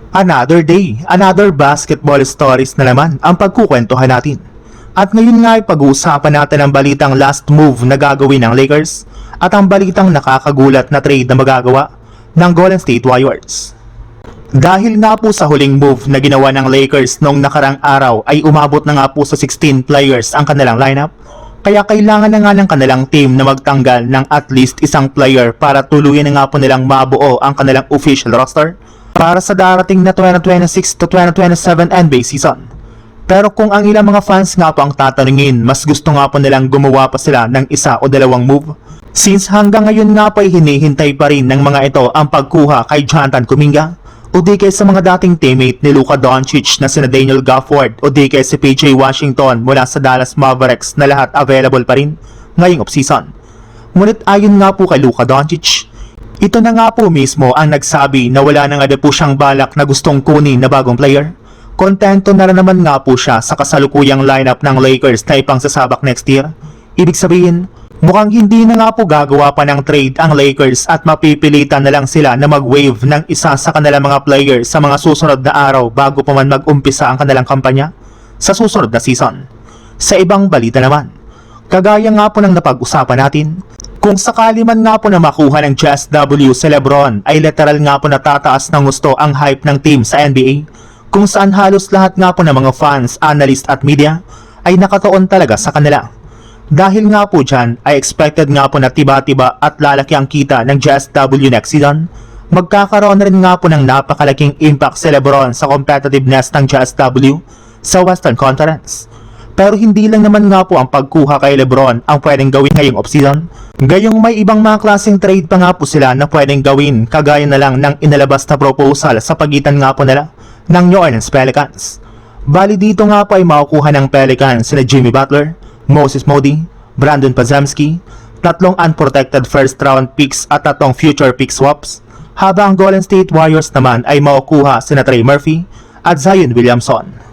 Another day, another basketball stories na naman ang pagkukwentuhan natin. At ngayon nga ay pag-uusapan natin ang balitang last move na gagawin ng Lakers at ang balitang nakakagulat na trade na magagawa ng Golden State Warriors. Dahil nga po sa huling move na ginawa ng Lakers noong nakarang araw ay umabot na nga po sa 16 players ang kanilang lineup, kaya kailangan na nga ng kanilang team na magtanggal ng at least isang player para tuluyan na nga po nilang mabuo ang kanilang official roster para sa darating na 2026 to 2027 NBA season. Pero kung ang ilang mga fans nga po ang tatanungin, mas gusto nga po nilang gumawa pa sila ng isa o dalawang move. Since hanggang ngayon nga po ay hinihintay pa rin ng mga ito ang pagkuha kay Jonathan Kuminga o di kaya sa mga dating teammate ni Luka Doncic na sina Daniel Gafford o di kaya si PJ Washington mula sa Dallas Mavericks na lahat available pa rin ngayong offseason. Ngunit ayon nga po kay Luka Doncic, ito na nga po mismo ang nagsabi na wala na nga po siyang balak na gustong kunin na bagong player. Kontento na naman nga po siya sa kasalukuyang lineup ng Lakers na ipangsasabak next year. Ibig sabihin, mukhang hindi na nga po gagawa pa ng trade ang Lakers at mapipilitan na lang sila na mag-waive ng isa sa kanilang mga players sa mga susunod na araw bago pa man mag-umpisa ang kanilang kampanya sa susunod na season. Sa ibang balita naman, kagaya nga po ng napag-usapan natin, kung sakali man nga po na makuha ng Just W sa LeBron ay literal nga po natataas ng gusto ang hype ng team sa NBA, kung saan halos lahat nga po ng mga fans, analyst at media ay nakatuon talaga sa kanila. Dahil nga po dyan ay expected nga po na tiba-tiba at lalaki ang kita ng Just W next season, magkakaroon na rin nga po ng napakalaking impact sa LeBron sa competitiveness ng Just W sa Western Conference. Pero hindi lang naman nga po ang pagkuha kay LeBron ang pwedeng gawin ngayong offseason. Gayong may ibang mga klaseng trade pa nga po sila na pwedeng gawin kagaya na lang ng inalabas na proposal sa pagitan nga po nila ng New Orleans Pelicans. Bali dito nga po ay makukuha ng Pelicans sina Jimmy Butler, Moses Moody, Brandon Podziemski, 3 unprotected first round picks at 3 future pick swaps, habang Golden State Warriors naman ay makukuha sina Trey Murphy at Zion Williamson.